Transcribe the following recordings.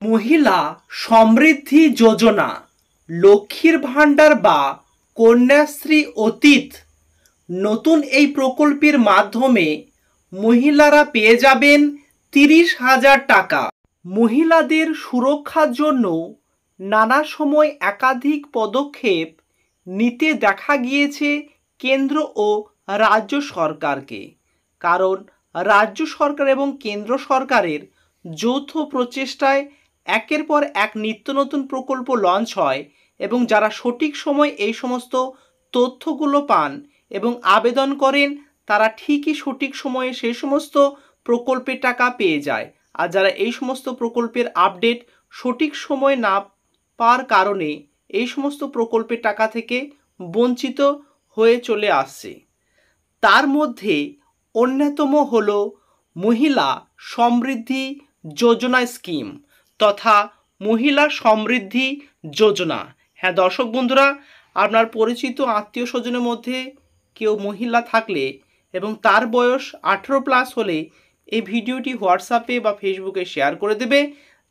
মহিলা সমৃদ্ধি যোজনা, লক্ষ্মীর ভাণ্ডার বা কন্যাশ্রী অতীত নতুন এই প্রকল্পের মাধ্যমে মহিলারা পেয়ে যাবেন 30,000 টাকা। মহিলাদের সুরক্ষার জন্য নানা সময় একাধিক পদক্ষেপ নিতে দেখা গিয়েছে কেন্দ্র ও রাজ্য সরকারকে। কারণ রাজ্য সরকার এবং কেন্দ্র সরকারের যৌথ প্রচেষ্টায় একের পর এক নিত্য নতুন প্রকল্প লঞ্চ হয় এবং যারা সঠিক সময় এই সমস্ত তথ্যগুলো পান এবং আবেদন করেন তারা ঠিকই সঠিক সময়ে সেই সমস্ত প্রকল্পের টাকা পেয়ে যায়। আর যারা এই সমস্ত প্রকল্পের আপডেট সঠিক সময় না পাওয়ার কারণে এই সমস্ত প্রকল্পের টাকা থেকে বঞ্চিত হয়ে চলে আসছে। তার মধ্যে অন্যতম হল মহিলা সমৃদ্ধি যোজনা স্কিম তথা মহিলা সমৃদ্ধি যোজনা। হ্যাঁ দর্শক বন্ধুরা, আপনার পরিচিত আত্মীয় স্বজনের মধ্যে কেউ মহিলা থাকলে এবং তার বয়স 18+ হলে এই ভিডিওটি হোয়াটসঅ্যাপে বা ফেসবুকে শেয়ার করে দেবে,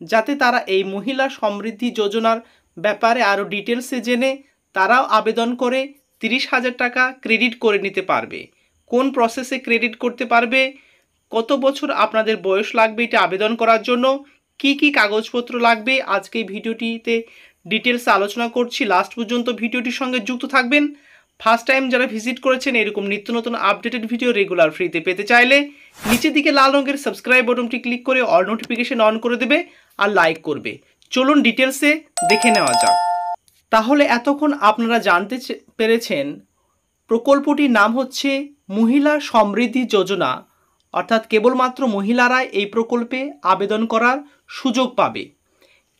যাতে তারা এই মহিলা সমৃদ্ধি যোজনার ব্যাপারে আরও ডিটেলসে জেনে তারাও আবেদন করে 30,000 টাকা ক্রেডিট করে নিতে পারবে। কোন প্রসেসে ক্রেডিট করতে পারবে, কত বছর আপনাদের বয়স লাগবে এটা আবেদন করার জন্য, কি কি কাগজপত্র লাগবে, আজকে এই ভিডিওটিতে ডিটেলসে আলোচনা করছি। লাস্ট পর্যন্ত ভিডিওটির সঙ্গে যুক্ত থাকবেন। ফার্স্ট টাইম যারা ভিজিট করেছেন এরকম নিত্য নতুন আপডেটেড ভিডিও রেগুলার ফ্রিতে পেতে চাইলে নিচের দিকে লাল রঙের সাবস্ক্রাইব বাটনটি ক্লিক করে অল নোটিফিকেশন অন করে দেবে আর লাইক করবে। চলুন ডিটেলসে দেখে নেওয়া যাক। তাহলে এতক্ষণ আপনারা জানতে পেরেছেন প্রকল্পটির নাম হচ্ছে মহিলা সমৃদ্ধি যোজনা, অর্থাৎ কেবলমাত্র মহিলারাই এই প্রকল্পে আবেদন করার সুযোগ পাবে।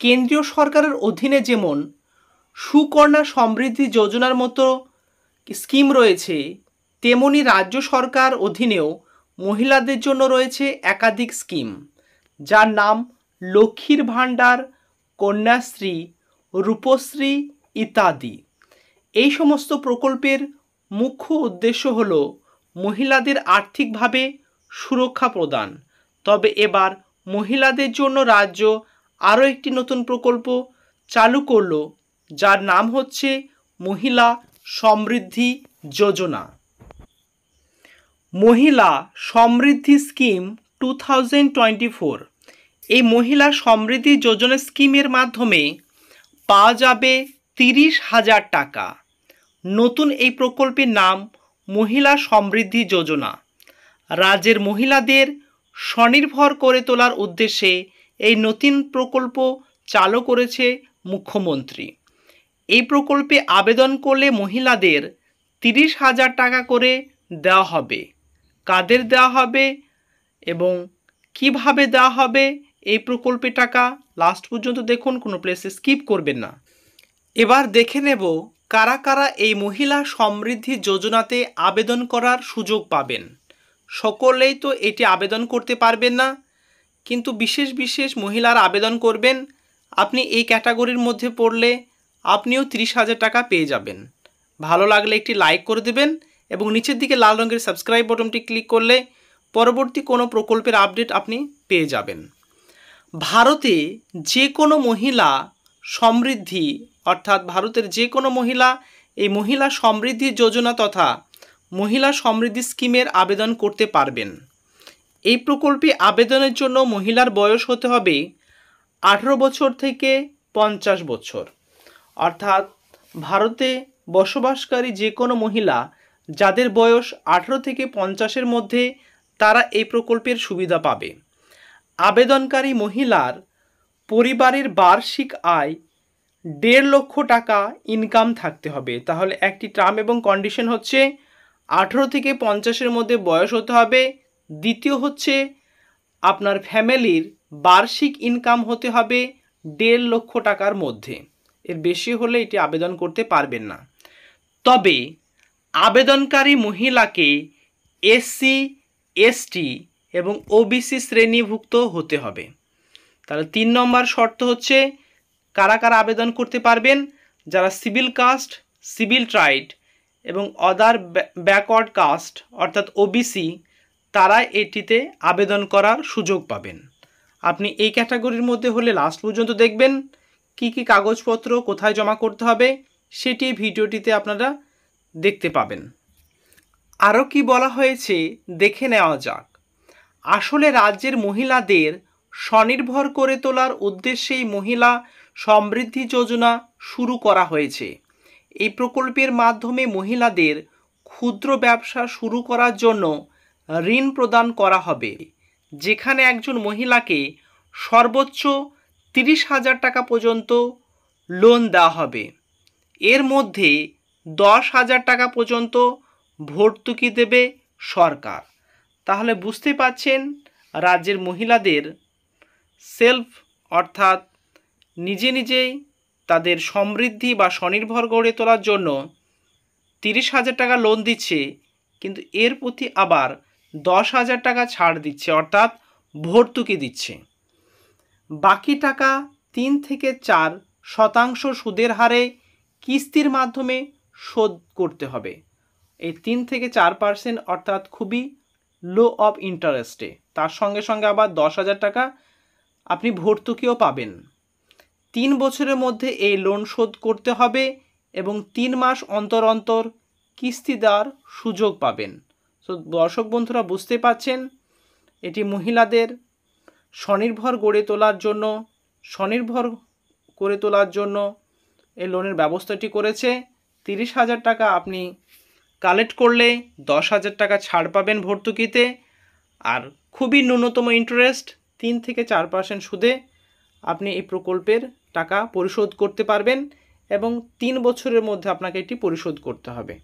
কেন্দ্রীয় সরকারের অধীনে যেমন সুকন্যা সমৃদ্ধি যোজনার মতো স্কিম রয়েছে, তেমনি রাজ্য সরকার অধীনেও মহিলাদের জন্য রয়েছে একাধিক স্কিম, যার নাম লক্ষ্মীর ভাণ্ডার, কন্যাশ্রী, রূপশ্রী ইত্যাদি। এই সমস্ত প্রকল্পের মুখ্য উদ্দেশ্য হল মহিলাদের আর্থিকভাবে সুরক্ষা প্রদান। তবে এবার মহিলাদের জন্য রাজ্য আরও একটি নতুন প্রকল্প চালু করল, যার নাম হচ্ছে মহিলা সমৃদ্ধি যোজনা। মহিলা সমৃদ্ধি স্কিম 2024। এই মহিলা সমৃদ্ধি যোজনা স্কিমের মাধ্যমে পাওয়া যাবে 30,000 টাকা। নতুন এই প্রকল্পের নাম মহিলা সমৃদ্ধি যোজনা। রাজ্যের মহিলাদের স্বনির্ভর করে তোলার উদ্দেশ্যে এই নতুন প্রকল্প চালু করেছে মুখ্যমন্ত্রী। এই প্রকল্পে আবেদন করলে মহিলাদের 30,000 টাকা করে দেওয়া হবে। কাদের দেওয়া হবে এবং কিভাবে দেওয়া হবে এই প্রকল্পে টাকা লাস্ট পর্যন্ত দেখুন, কোনো প্লেসে স্কিপ করবেন না। এবার দেখে নেব কারা কারা এই মহিলা সমৃদ্ধি যোজনাতে আবেদন করার সুযোগ পাবেন। সকলেই তো এটি আবেদন করতে পারবেন না, কিন্তু বিশেষ বিশেষ মহিলারা আবেদন করবেন। আপনি এই ক্যাটাগরির মধ্যে পড়লে আপনিও 30,000 টাকা পেয়ে যাবেন। ভালো লাগলে একটি লাইক করে দেবেন এবং নিচের দিকে লাল রঙের সাবস্ক্রাইব বাটনটি ক্লিক করলে পরবর্তী কোনো প্রকল্পের আপডেট আপনি পেয়ে যাবেন। ভারতে যে কোনো মহিলা সমৃদ্ধি, অর্থাৎ ভারতের যে কোনো মহিলা এই মহিলা সমৃদ্ধি যোজনা তথা মহিলা সমৃদ্ধি স্কিমের আবেদন করতে পারবেন। এই প্রকল্পে আবেদনের জন্য মহিলার বয়স হতে হবে 18 বছর থেকে 50 বছর। অর্থাৎ ভারতে বসবাসকারী যে কোনো মহিলা যাদের বয়স 18 থেকে 50-এর মধ্যে তারা এই প্রকল্পের সুবিধা পাবে। আবেদনকারী মহিলার পরিবারের বার্ষিক আয় 1.5 লক্ষ টাকা ইনকাম থাকতে হবে। তাহলে একটি টার্ম এবং কন্ডিশন হচ্ছে 18 থেকে 50-এর মধ্যে বয়স হতে হবে। দ্বিতীয় হচ্ছে আপনার ফ্যামিলির বার্ষিক ইনকাম হতে হবে 1.5 লক্ষ টাকার মধ্যে। এর বেশি হলে এটি আবেদন করতে পারবেন না। তবে আবেদনকারী মহিলাকে SC, ST এবং OBC শ্রেণীভুক্ত হতে হবে। তাহলে 3 নম্বর শর্ত হচ্ছে কারা কারা আবেদন করতে পারবেন, যারা সিভিল কাস্ট, সিভিল ট্রাইড এবং অদার ব্যাকওয়ার্ড কাস্ট অর্থাৎ OBC, তারা এটিতে আবেদন করার সুযোগ পাবেন। আপনি এই ক্যাটাগরির মধ্যে হলে লাস্ট পর্যন্ত দেখবেন। কি কি কাগজপত্র কোথায় জমা করতে হবে সেটি ভিডিওটিতে আপনারা দেখতে পাবেন। আরও কি বলা হয়েছে দেখে নেওয়া যাক। আসলে রাজ্যের মহিলাদের স্বনির্ভর করে তোলার উদ্দেশ্যেই মহিলা সমৃদ্ধি যোজনা শুরু করা হয়েছে। এই প্রকল্পের মাধ্যমে মহিলাদের ক্ষুদ্র ব্যবসা শুরু করার জন্য ঋণ প্রদান করা হবে, যেখানে একজন মহিলাকে সর্বোচ্চ 30,000 টাকা পর্যন্ত লোন দেওয়া হবে। এর মধ্যে 10,000 টাকা পর্যন্ত ভর্তুকি দেবে সরকার। তাহলে বুঝতে পাচ্ছেন রাজ্যের মহিলাদের সেলফ অর্থাৎ নিজে নিজেই তাদের সমৃদ্ধি বা স্বনির্ভর গড়ে তোলার জন্য 30,000 টাকা লোন দিচ্ছে, কিন্তু এর প্রতি আবার 10,000 টাকা ছাড় দিচ্ছে অর্থাৎ ভর্তুকি দিচ্ছে। বাকি টাকা 3 থেকে 4% সুদের হারে কিস্তির মাধ্যমে শোধ করতে হবে। এই 3 থেকে 4% অর্থাৎ খুবই লো অফ ইন্টারেস্টে। তার সঙ্গে সঙ্গে আবার 10,000 টাকা আপনি ভর্তুকিও পাবেন। 3 বছরের মধ্যে এই লোন শোধ করতে হবে এবং 3 মাস অন্তর অন্তর কিস্তি দেওয়ার সুযোগ পাবেন। তো দর্শক বন্ধুরা বুঝতে পাচ্ছেন এটি মহিলাদের স্বনির্ভর করে তোলার জন্য এই লোনের ব্যবস্থাটি করেছে। 30,000 টাকা আপনি কালেক্ট করলে 10,000 টাকা ছাড় পাবেন ভর্তুকিতে, আর খুবই ন্যূনতম ইন্টারেস্ট 3 থেকে 4% সুদে আপনি এই প্রকল্পের টাকা পরিশোধ করতে পারবেন এবং 3 বছরের মধ্যে আপনাকে এটি পরিশোধ করতে হবে।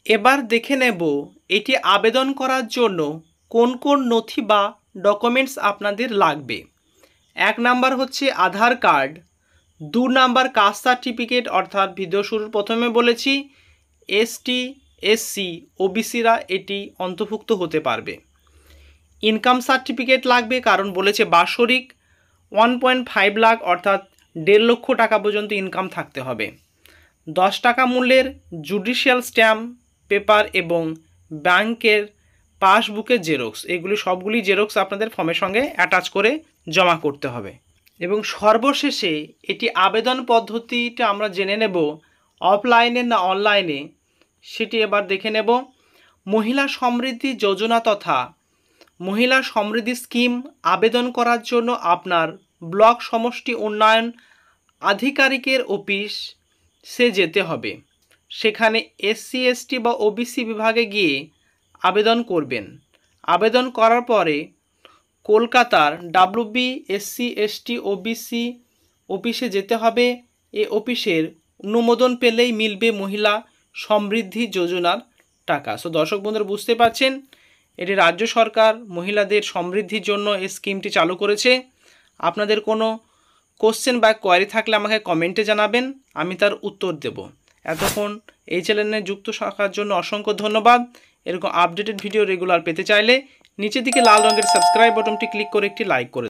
এবার দেখে নেব এটি আবেদন করার জন্য কোন কোন নথি বা ডকুমেন্টস আপনাদের লাগবে। 1 নাম্বার হচ্ছে আধার কার্ড, 2 নাম্বার কাস্ট সার্টিফিকেট অর্থাৎ ভিডিও শুরুর প্রথমে বলেছি এসটি, এসসি, ওবিসিরা এটি অন্তর্ভুক্ত হতে পারবে। ইনকাম সার্টিফিকেট লাগবে, কারণ বলেছে বাৎসরিক 1.5 লাখ অর্থাৎ 1.5 লক্ষ টাকা পর্যন্ত ইনকাম থাকতে হবে। 10 টাকা মূল্যের জুডিশিয়াল স্ট্যাম্প পেপার এবং ব্যাংকের পাসবুকের জেরক্স, এগুলি সবগুলি জেরক্স আপনাদের ফর্মের সঙ্গে অ্যাটাচ করে জমা করতে হবে। এবং সর্বশেষে এটি আবেদন পদ্ধতিটা আমরা জেনে নেব অফলাইনে না অনলাইনে, সেটি এবার দেখে নেব। মহিলা সমৃদ্ধি যোজনা তথা মহিলা সমৃদ্ধি স্কিম আবেদন করার জন্য আপনার ব্লক সমষ্টি উন্নয়ন আধিকারিকের অফিসে যেতে হবে। সেখানে এসসি, এসটি বা ওবিসি বিভাগে গিয়ে আবেদন করবেন। আবেদন করার পরে কলকাতার WB SC ST OBC অফিসে যেতে হবে। এই অফিসের অনুমোদন পেলেই মিলবে মহিলা সমৃদ্ধি যোজনার টাকা। সো দর্শক বন্ধুরা বুঝতে পারছেন এটি রাজ্য সরকার মহিলাদের সমৃদ্ধির জন্য এই স্কিমটি চালু করেছে। আপনাদের কোনো কোশ্চেন বা কোয়ারি থাকলে আমাকে কমেন্টে জানাবেন, আমি তার উত্তর দেব। এতক্ষণ এই চ্যানেলে যুক্ত থাকার জন্য অসংখ্য ধন্যবাদ। এরকম আপডেটেড ভিডিও রেগুলার পেতে চাইলে নিচের দিকে লাল রঙের সাবস্ক্রাইব বাটনটি ক্লিক করে একটি লাইক করে